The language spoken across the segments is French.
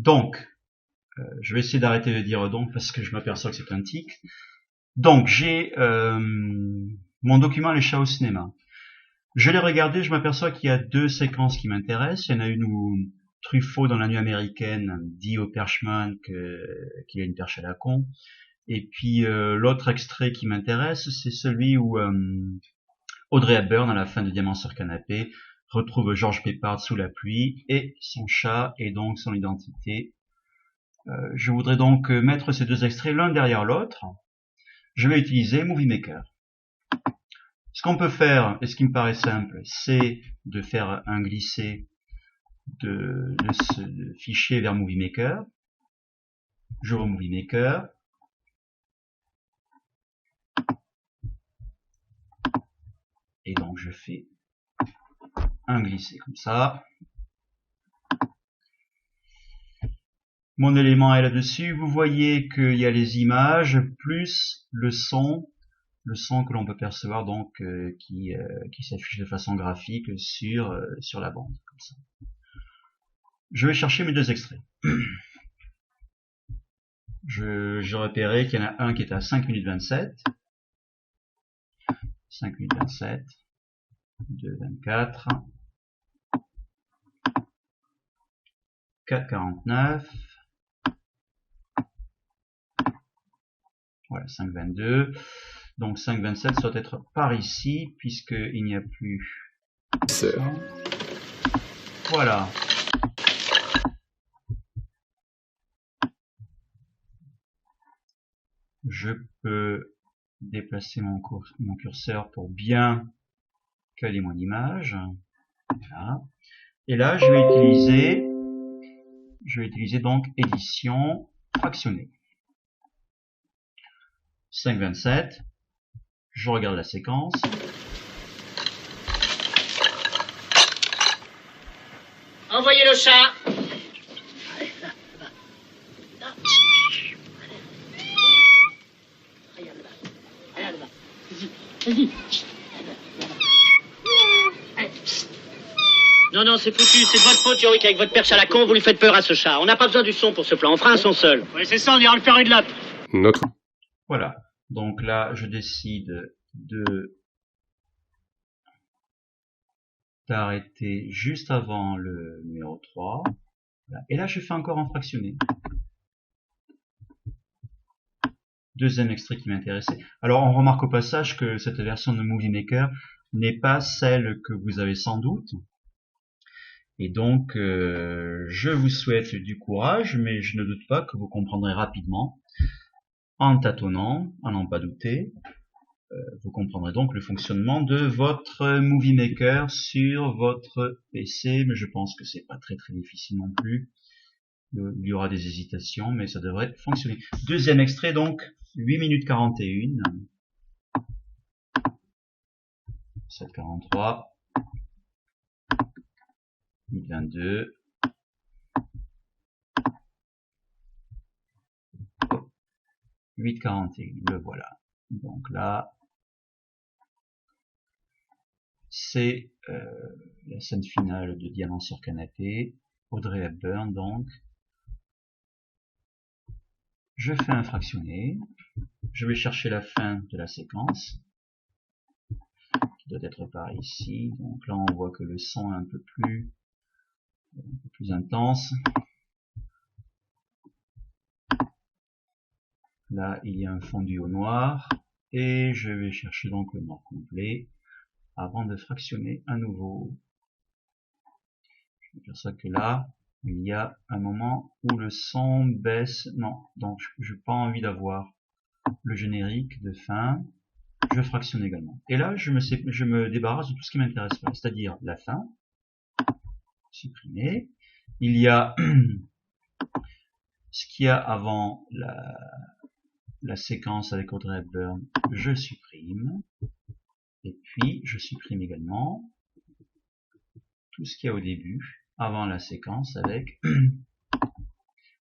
Donc, je vais essayer d'arrêter de dire donc parce que je m'aperçois que c'est un tic. Donc, j'ai mon document Les chats au cinéma. Je l'ai regardé, je m'aperçois qu'il y a deux séquences qui m'intéressent. Il y en a une où Truffaut, dans La Nuit américaine, dit au perchman qu'il a une perche à la con. Et puis l'autre extrait qui m'intéresse, c'est celui où Audrey Hepburn, à la fin de Diamant sur canapé, retrouve George Peppard sous la pluie et son chat et donc son identité. Je voudrais donc mettre ces deux extraits l'un derrière l'autre. Je vais utiliser Movie Maker. Ce qu'on peut faire, et ce qui me paraît simple, c'est de faire un glisser de ce fichier vers Movie Maker. J'ouvre Movie Maker. Et donc je fais un glisser comme ça. Mon élément est là-dessus. Vous voyez qu'il y a les images plus le son que l'on peut percevoir donc qui s'affiche de façon graphique sur la bande comme ça. Je vais chercher mes deux extraits. J'ai repéré qu'il y en a un qui est à 5 minutes 27. 5 minutes 27. 2 24. 4 49. Voilà, 5 22. Donc 5 27 doit être par ici puisqu'il n'y a plus. Voilà. Je peux déplacer mon curseur pour bien caler mon image. Voilà. Et là, je vais utiliser donc édition fractionnée. 5 27. Je regarde la séquence. Envoyez le chat. Non, non, c'est foutu, c'est de votre faute, Yorick, avec votre perche à la con, vous lui faites peur à ce chat. On n'a pas besoin du son pour ce plan, on fera un son seul. Oui, c'est ça, on ira le faire une latte. Notre. Voilà, donc là, je décide d'arrêter juste avant le numéro 3. Voilà. Et là, je fais encore en fractionné. Deuxième extrait qui m'intéressait. Alors, on remarque au passage que cette version de Movie Maker n'est pas celle que vous avez sans doute. Et donc, je vous souhaite du courage, mais je ne doute pas que vous comprendrez rapidement, en tâtonnant, à n'en pas douter. Vous comprendrez donc le fonctionnement de votre Movie Maker sur votre PC, mais je pense que c'est pas très difficile non plus. Il y aura des hésitations, mais ça devrait fonctionner. Deuxième extrait, donc, 8 minutes 41. 7:43. 8:22. 8:41. Le voilà. Donc là, c'est la scène finale de Diamant sur canapé. Audrey Hepburn, donc. Je fais un fractionné. Je vais chercher la fin de la séquence, qui doit être par ici. Donc là, on voit que le son est un peu plus intense. Là, il y a un fondu au noir. Et je vais chercher donc le noir complet avant de fractionner à nouveau. Je m'aperçois que là, il y a un moment où le son baisse. Non, donc je n'ai pas envie d'avoir le générique de fin. Je fractionne également. Et là, je me débarrasse de tout ce qui m'intéresse pas, c'est-à-dire la fin. Supprimer. Il y a ce qu'il y a avant la séquence avec Audrey Hepburn, je supprime. Et puis, je supprime également tout ce qu'il y a au début, avant la séquence avec...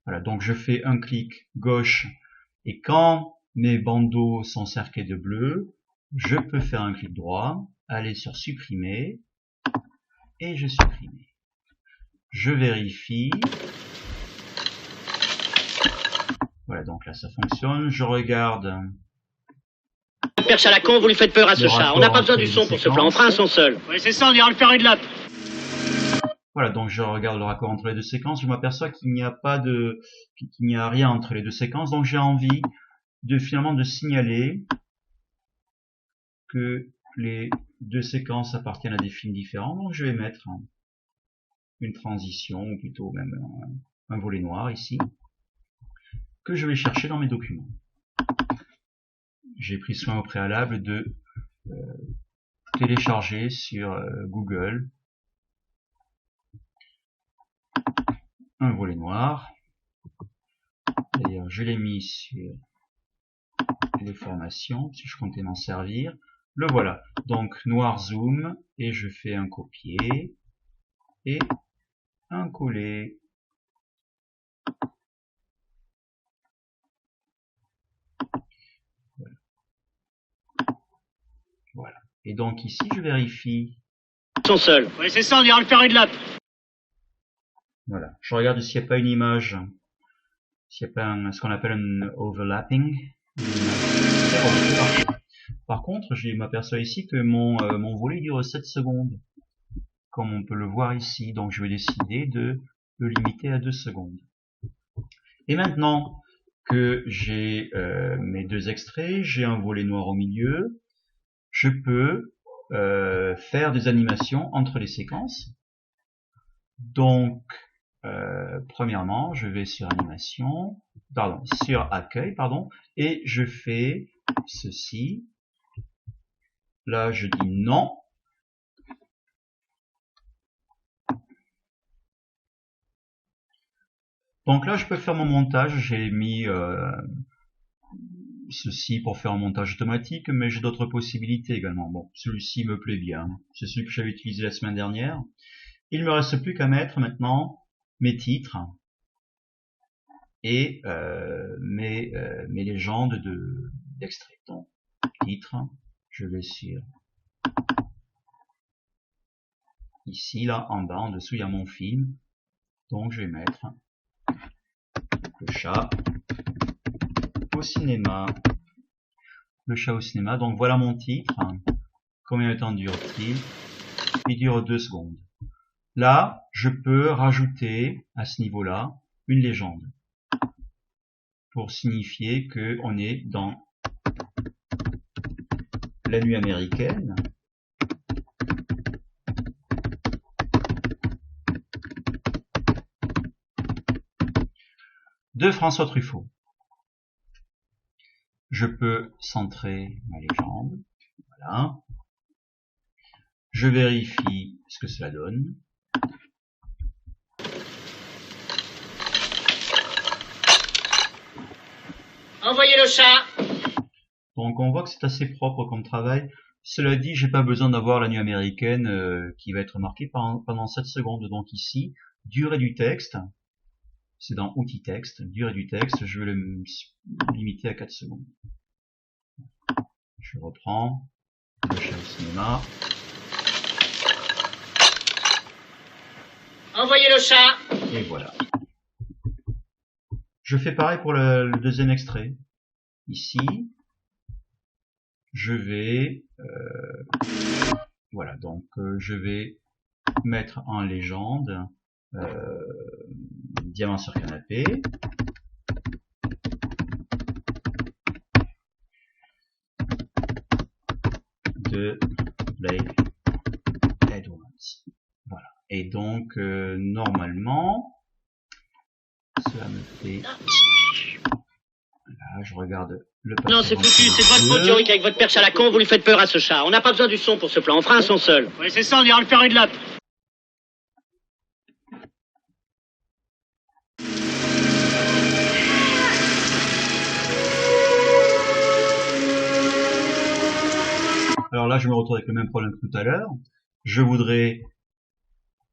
Voilà, donc je fais un clic gauche, et quand mes bandeaux sont cerclés de bleu, je peux faire un clic droit, aller sur supprimer, et je supprime. Je vérifie, là, ça fonctionne. Je regarde. Perche à la con, vous lui faites peur à ce chat. On n'a pas besoin du son pour ce plan. On fera un son seul. Oui, c'est ça, on ira le faire une lape. Voilà, donc je regarde le raccord entre les deux séquences. Je m'aperçois qu'il n'y a pas de, qu'il n'y a rien entre les deux séquences. Donc j'ai envie de finalement de signaler que les deux séquences appartiennent à des films différents. Donc je vais mettre une transition, ou plutôt même un volet noir ici, que je vais chercher dans mes documents. J'ai pris soin au préalable de télécharger sur Google un volet noir. D'ailleurs, je l'ai mis sur les formations, si je comptais m'en servir. Le voilà. Donc, noir zoom, et je fais un copier et un coller. Voilà. Et donc ici, je vérifie. Son seul. Oui, c'est ça, on ira le faire une lape. Voilà. Je regarde s'il n'y a pas une image, s'il n'y a pas ce qu'on appelle un overlapping. Par contre, je m'aperçois ici que mon volet dure 7 secondes, comme on peut le voir ici. Donc je vais décider de le limiter à 2 secondes. Et maintenant que j'ai mes deux extraits, j'ai un volet noir au milieu, je peux faire des animations entre les séquences. Donc, premièrement, je vais sur animation, sur accueil, et je fais ceci. Là, je dis non. Donc là, je peux faire mon montage. J'ai mis ceci pour faire un montage automatique, mais j'ai d'autres possibilités également. Bon, celui-ci me plaît bien. C'est celui que j'avais utilisé la semaine dernière. Il me reste plus qu'à mettre maintenant mes titres et mes légendes d'extrait. Donc, titre, je vais sur ici, là, en bas, en dessous, il y a mon film. Donc, je vais mettre le chat au cinéma. Le chat au cinéma. Donc, voilà mon titre. Combien de temps dure-t-il? Il dure 2 secondes. Là, je peux rajouter à ce niveau-là une légende pour signifier que on est dans la nuit américaine. De François Truffaut. Je peux centrer ma légende. Voilà. Je vérifie ce que cela donne. Envoyez le chat. Donc on voit que c'est assez propre comme travail. Cela dit, j'ai pas besoin d'avoir la nuit américaine qui va être marquée pendant 7 secondes. Donc ici, durée du texte, c'est dans outils texte, durée du texte, je vais le limiter à 4 secondes. Je reprends le chat au cinéma. Envoyez le chat. Et voilà. Je fais pareil pour le deuxième extrait. Ici, je vais voilà, donc je vais mettre en légende diamant sur canapé. De Blake Edwards. Voilà. Et donc normalement, cela me fait. Là, je regarde le. Non, c'est foutu, c'est de votre faute, Yorick, avec votre perche à la con, vous lui faites peur à ce chat. On n'a pas besoin du son pour ce plan, on fera un son seul. Oui, c'est ça, on ira le faire une lape. Alors là, je me retrouve avec le même problème que tout à l'heure. Je voudrais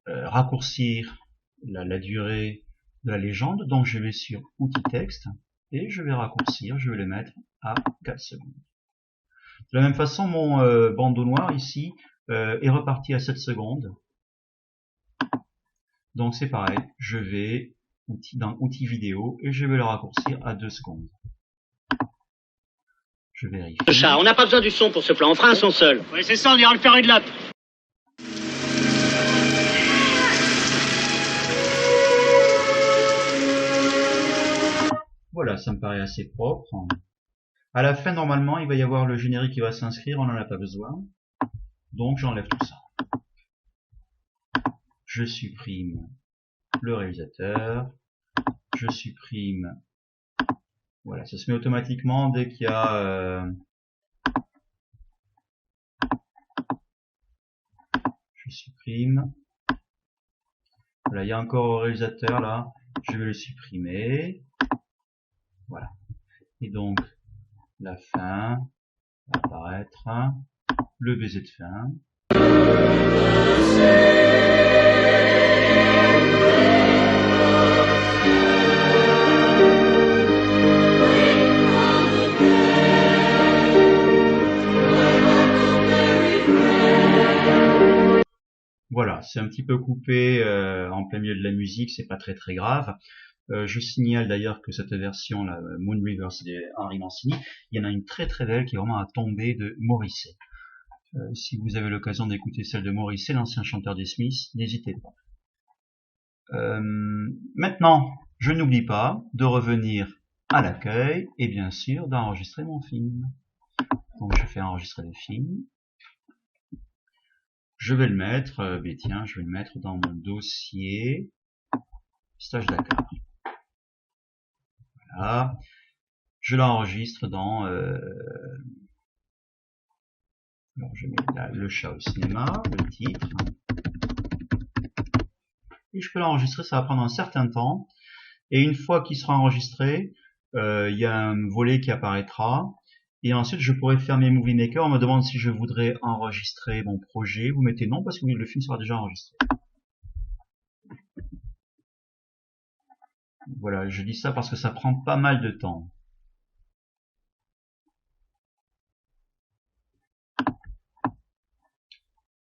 raccourcir la durée de la légende, donc je vais sur outils texte et je vais raccourcir, je vais le mettre à 4 secondes. De la même façon, mon bandeau noir ici est reparti à 7 secondes. Donc c'est pareil, je vais dans outils vidéo et je vais le raccourcir à 2 secondes. Je vérifie. Ce chat, on n'a pas besoin du son pour ce plan, on fera un son seul. Oui, c'est ça, on ira le faire une latte. Voilà, ça me paraît assez propre. À la fin, normalement, il va y avoir le générique qui va s'inscrire, on n'en a pas besoin. Donc, j'enlève tout ça. Je supprime le réalisateur. Je supprime... Voilà, ça se met automatiquement dès qu'il y a... Je supprime. Voilà, il y a encore un réalisateur là. Je vais le supprimer. Voilà. Et donc, la fin va apparaître. Le baiser de fin. Voilà, c'est un petit peu coupé en plein milieu de la musique, c'est pas très grave. Je signale d'ailleurs que cette version, la Moon River, c'est d'Henri Mancini. Il y en a une très belle qui est vraiment à tomber de Morrissey. Si vous avez l'occasion d'écouter celle de Morrissey, l'ancien chanteur des Smiths, n'hésitez pas. Maintenant, je n'oublie pas de revenir à l'accueil et bien sûr d'enregistrer mon film. Donc je fais enregistrer le film. Je vais le mettre, tiens, je vais le mettre dans mon dossier Stage Dakar. Voilà. Je l'enregistre dans... alors je mets là, le chat au cinéma, le titre. Et je peux l'enregistrer, ça va prendre un certain temps. Et une fois qu'il sera enregistré, il y a un volet qui apparaîtra. Et ensuite, je pourrai faire mes Movie Maker. On me demande si je voudrais enregistrer mon projet. Vous mettez non parce que le film sera déjà enregistré. Voilà, je dis ça parce que ça prend pas mal de temps.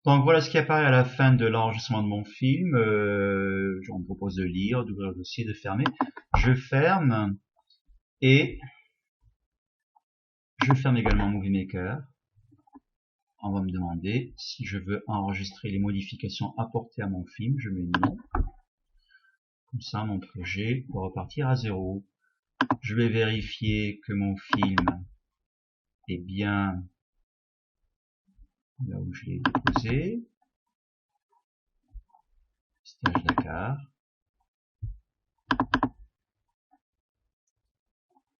Donc voilà ce qui apparaît à la fin de l'enregistrement de mon film. On me propose de lire, d'ouvrir le dossier, de fermer. Je ferme et je ferme également Movie Maker. On va me demander si je veux enregistrer les modifications apportées à mon film. Je mets non. Comme ça, mon projet va repartir à zéro. Je vais vérifier que mon film est bien là où je l'ai déposé. Stage Dakar.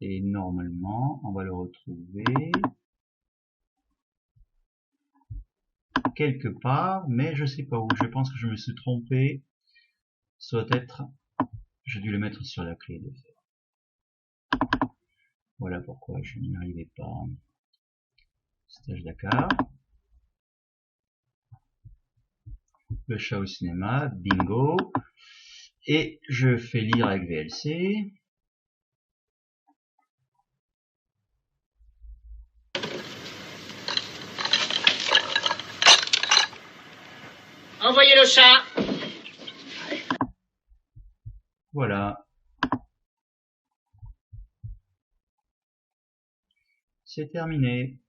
Et normalement, on va le retrouver quelque part, mais je sais pas où. Je pense que je me suis trompé. Ça doit être... J'ai dû le mettre sur la clé de fer. Voilà pourquoi je n'y arrivais pas. Stage Dakar. Le chat au cinéma, bingo. Et je fais lire avec VLC. Envoyez le chat. Voilà. C'est terminé.